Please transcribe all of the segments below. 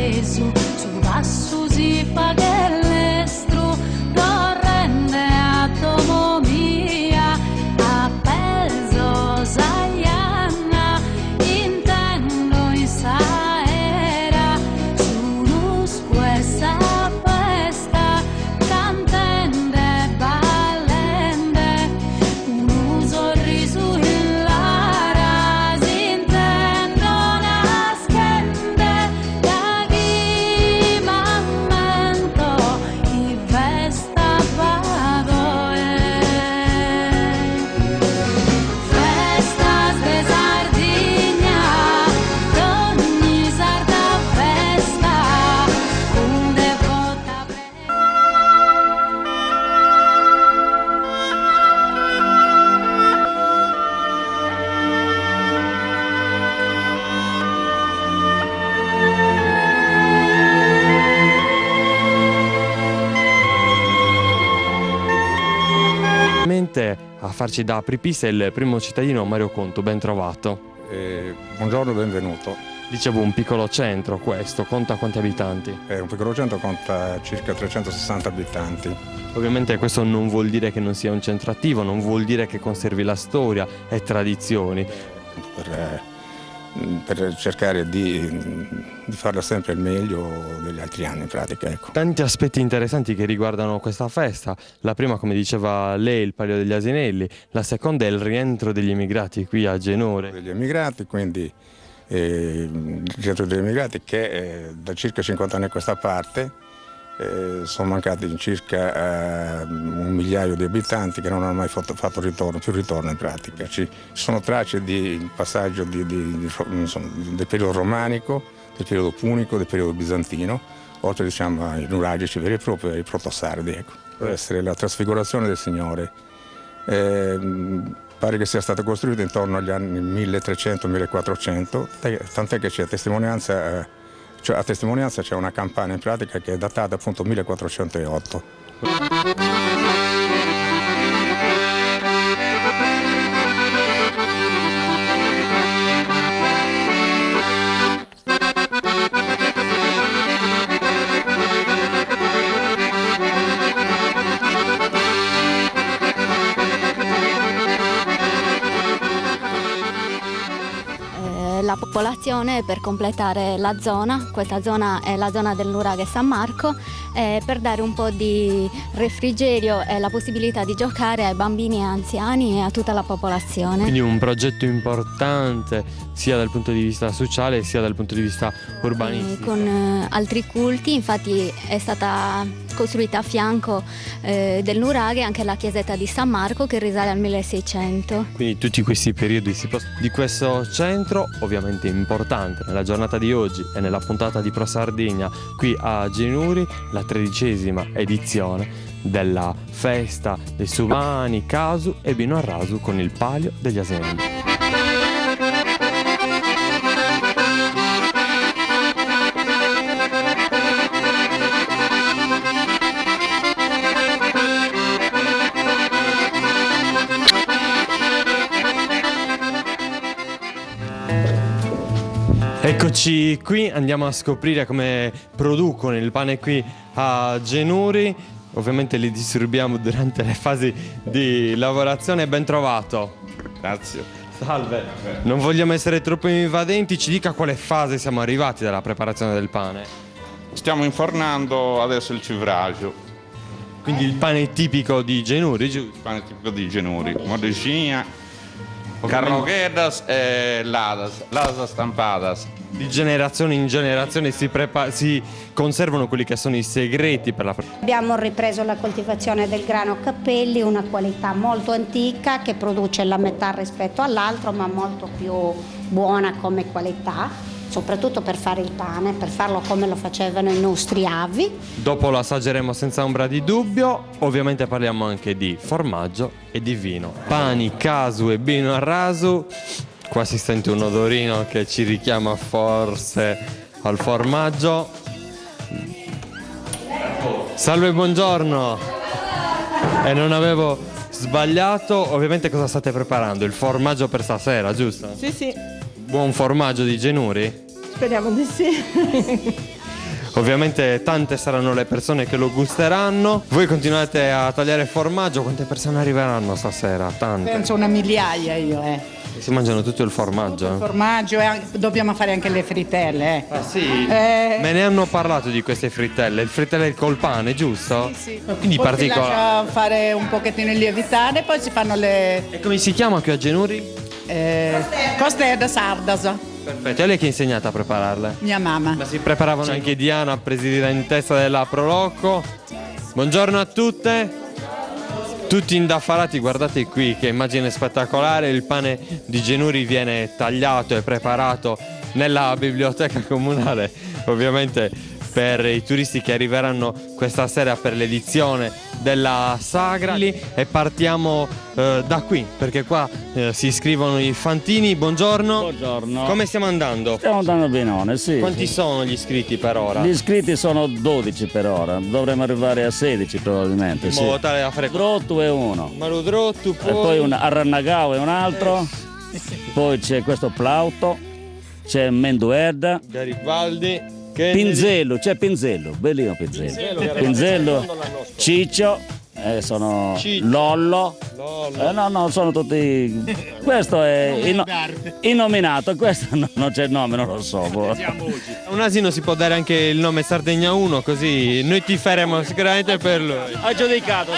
peso, sul basso si fa che l'estro, torrente a tomo mia, a peso saiana, intendo in saera, su luz questa festa, cantende, ballende, un sorriso in lara, si intendo nascende, da chi m'ammento, chi festa vado Festas de Sardigna, d'ogni sarda festa, un devota A farci da apripista il primo cittadino Mario Conto, ben trovato. Buongiorno, benvenuto. Dicevo, un piccolo centro questo, conta quanti abitanti? Un piccolo centro conta circa 360 abitanti. Ovviamente questo non vuol dire che non sia un centro attivo, non vuol dire che conservi la storia e tradizioni. Per cercare di farlo sempre il meglio degli altri anni in pratica, ecco. Tanti aspetti interessanti che riguardano questa festa. La prima, come diceva lei, il Palio degli Asinelli, la seconda è il rientro degli emigrati qui a Genore. Degli emigrati, quindi il rientro degli emigrati che da circa 50 anni a questa parte sono mancati circa 1 migliaio di abitanti che non hanno mai fatto più ritorno in pratica. Ci sono tracce di passaggio del periodo romanico, del periodo punico, del periodo bizantino, oltre diciamo ai nuragici veri e propri, ai protosardi. Ecco. Può essere la trasfigurazione del Signore. Pare che sia stata costruita intorno agli anni 1300-1400, tant'è che c'è testimonianza. A testimonianza c'è una campana in pratica che è datata appunto 1408. La popolazione per completare la zona, questa zona è la zona del nuraghe San Marco, per dare un po' di refrigerio e la possibilità di giocare ai bambini e anziani e a tutta la popolazione. Quindi un progetto importante sia dal punto di vista sociale sia dal punto di vista urbanistico. Con altri culti, infatti è stata costruita a fianco del nuraghe anche la chiesetta di San Marco che risale al 1600. Quindi tutti questi periodi di questo centro, ovviamente importante nella giornata di oggi e nella puntata di Pro Sardegna qui a Genuri, la 13ª edizione della festa dei Sumani, Casu e Bino Arrasu con il Palio degli Asinelli. Eccoci qui, andiamo a scoprire come producono il pane qui a Genuri. Ovviamente li disturbiamo durante le fasi di lavorazione. Ben trovato. Grazie. Salve. Non vogliamo essere troppo invadenti, ci dica a quale fase siamo arrivati dalla preparazione del pane. Stiamo infornando adesso il civragio. Quindi il pane tipico di Genuri, giusto? Il pane tipico di Genuri, modicina, carnoguedas e ladas stampadas. Di generazione in generazione si conservano quelli che sono i segreti per la Abbiamo ripreso la coltivazione del grano Cappelli, una qualità molto antica che produce la metà rispetto all'altro, ma molto più buona come qualità, soprattutto per fare il pane, per farlo come lo facevano i nostri avi. Dopo lo assaggeremo senza ombra di dubbio. Ovviamente parliamo anche di formaggio e di vino. Pani, Casu e Bino Arrasu. Qua si sente un odorino che ci richiama forse al formaggio. Salve, buongiorno. E non avevo sbagliato. Ovviamente cosa state preparando? Il formaggio per stasera, giusto? Sì, sì. Buon formaggio di Genuri? Speriamo di sì. Ovviamente tante saranno le persone che lo gusteranno. Voi continuate a tagliare formaggio. Quante persone arriveranno stasera? Tante. Penso una migliaia io. Si mangiano tutto il formaggio. Formaggio e dobbiamo fare anche le frittelle. Ah sì? Me ne hanno parlato di queste frittelle. Il frittelle col pane, giusto? Sì. Quindi Poi particolare. si lascia fare un pochettino lievitare, poi si fanno le E come si chiama qui a Genuri? costette sardas. Perfetto. E lei che ha insegnato a prepararle? Mia mamma. Ma si preparavano anche Diana, presidentessa della Prolocco. Buongiorno a tutte. Tutti indaffarati, guardate qui che immagine spettacolare. Il pane di Genuri viene tagliato e preparato nella biblioteca comunale, ovviamente per i turisti che arriveranno questa sera per l'edizione della sagra. E partiamo da qui, perché qua si iscrivono i fantini. Buongiorno. Buongiorno. Come stiamo andando? Stiamo andando benone, sì. Quanti sono gli iscritti per ora? Gli iscritti sono 12 per ora, dovremmo arrivare a 16 probabilmente. In Sì. modo tale da fare Grotto è uno, Maludrottu, e poi un Arrannagao è un altro, poi c'è questo Plauto, c'è Menduerda, Garibaldi, Pinzello, c'è Pinzello, bellino Pinzello, Ciccio, sono Ciccio. Lollo. No, sono tutti. Questo è innominato, questo non c'è il nome, non lo so. Un asino si può dare anche il nome Sardegna 1, così noi tiferemo sicuramente per lui. Ha giudicato,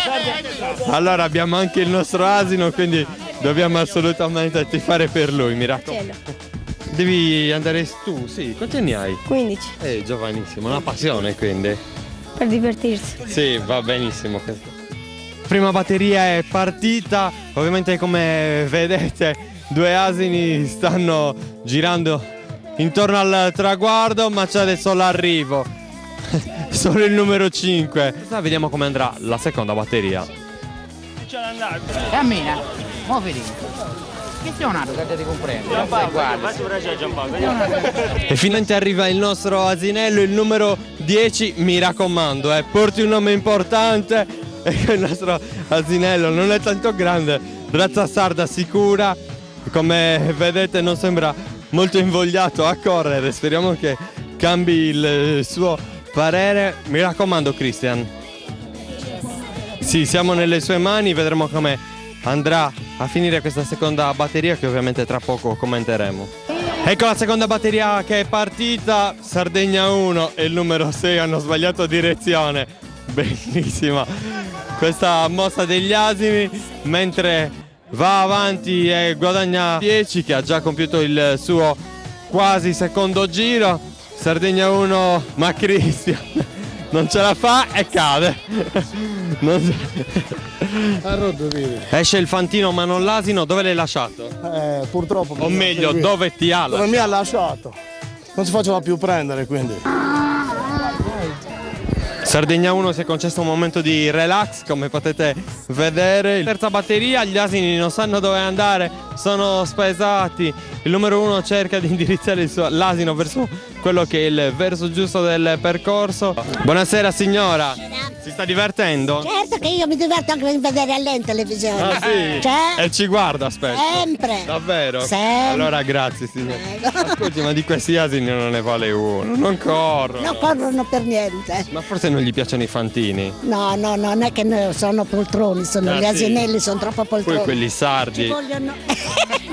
Allora abbiamo anche il nostro asino, quindi dobbiamo assolutamente tifare per lui, mi raccomando. Devi andare tu, sì. Quanti anni hai? 15, Giovanissimo, una passione quindi. per divertirsi. Sì, va benissimo questo. Prima batteria è partita, ovviamente come vedete 2 asini stanno girando intorno al traguardo, ma c'è adesso l'arrivo. Solo il numero 5. Vediamo come andrà la seconda batteria. Cammina, muoviti. Che sei un altro che ti comprende? E finalmente arriva il nostro asinello, il numero 10, mi raccomando, porti un nome importante, e il nostro asinello non è tanto grande, razza sarda sicura, come vedete non sembra molto invogliato a correre, speriamo che cambi il suo parere, mi raccomando Christian. Sì, siamo nelle sue mani, vedremo come andrà a finire questa seconda batteria che ovviamente tra poco commenteremo. Ecco la seconda batteria che è partita, Sardegna 1 e il numero 6 hanno sbagliato direzione, bellissima questa mossa degli asini, mentre va avanti e guadagna 10 che ha già compiuto il suo quasi secondo giro. Sardegna 1, ma Cristian non ce la fa e cade. Esce il fantino ma non l'asino, dove l'hai lasciato? Purtroppo. O meglio, dove ti ha Dove lasciato? mi ha lasciato. Non si faceva più prendere, quindi. Sardegna 1 si è concesso un momento di relax, come potete vedere. Terza batteria, gli asini non sanno dove andare, sono spaesati. Il numero 1 cerca di indirizzare l'asino verso quello che è il verso giusto del percorso. Buonasera signora, si sta divertendo? Certo che io mi diverto anche a vedere a lei in televisione. Ah sì? Cioè, E ci guarda, aspetta. sempre. Davvero? Sempre. Allora grazie signora. Ascolti, ma di questi asini non ne vale uno, non corrono. Non corrono per niente. Ma forse non gli piacciono i fantini? No, non è che sono poltroni, sono Ah, gli sì. asinelli, sono troppo poltroni. Poi quelli sardi. Ci vogliono.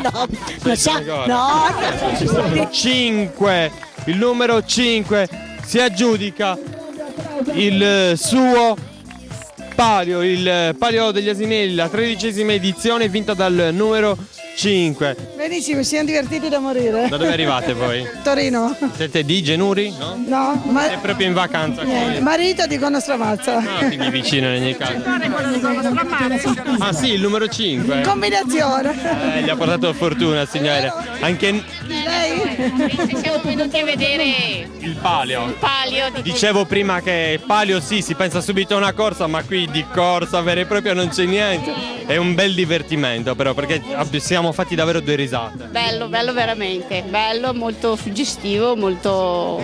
No, non siamo. No. 5, il numero 5 si aggiudica il suo palio, il palio degli asinelli, la 13ª edizione vinta dal numero 5. Benissimo, siamo divertiti da morire. Da dove arrivate voi? Torino. Siete di Genuri? No? No, ma Siete proprio in vacanza qui? marito di Cono Stramazza. Ah, quindi vicino in ogni caso. Ah sì, il numero 5. Combinazione. Gli ha portato fortuna, signore. Anche Lei? Siamo venuti a vedere il palio. il palio di Dicevo prima che palio sì, si pensa subito a una corsa, ma qui di corsa vera e propria non c'è niente. È un bel divertimento però, perché siamo fatti davvero 2 risate. bello, bello veramente, bello, molto suggestivo, molto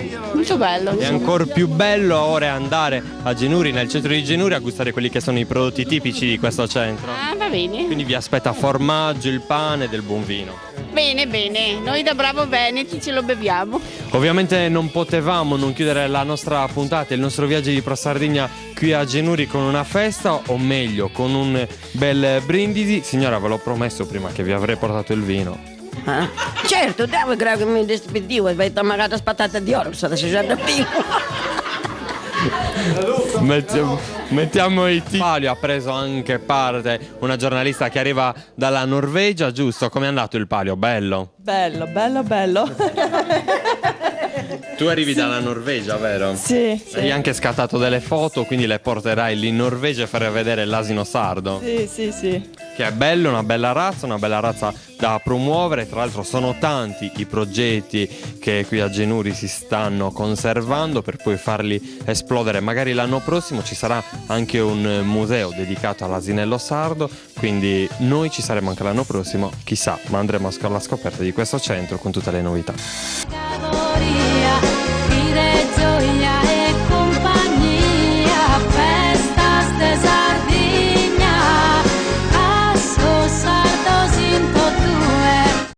bello. È ancora più bello ora andare a Genuri, nel centro di Genuri, a gustare quelli che sono i prodotti tipici di questo centro. Ah, va bene. Quindi vi aspetta formaggio, il pane e del buon vino. Bene, bene, noi da Bravo Veneti ce lo beviamo. Ovviamente non potevamo non chiudere la nostra puntata, il nostro viaggio di Pro Sardegna qui a Genuri con una festa, o meglio con un bel brindisi. Signora, ve l'ho promesso prima che vi avrei portato il vino. Certo, devo creare che mi despedivo e vai a magari spattata di oro, sono 60 più. Mettiamo i Palio ha preso anche parte una giornalista che arriva dalla Norvegia, giusto? Com'è andato il Palio? Bello? Bello, bello, bello. Tu arrivi dalla Norvegia, vero? Sì. Hai anche scattato delle foto, quindi le porterai lì in Norvegia e farai vedere l'asino sardo. Sì. Che è bello, una bella razza da promuovere. Tra l'altro sono tanti i progetti che qui a Genuri si stanno conservando per poi farli esplodere. Magari l'anno prossimo ci sarà anche un museo dedicato all'asinello sardo, quindi noi ci saremo anche l'anno prossimo, chissà, ma andremo alla scoperta di questo centro con tutte le novità.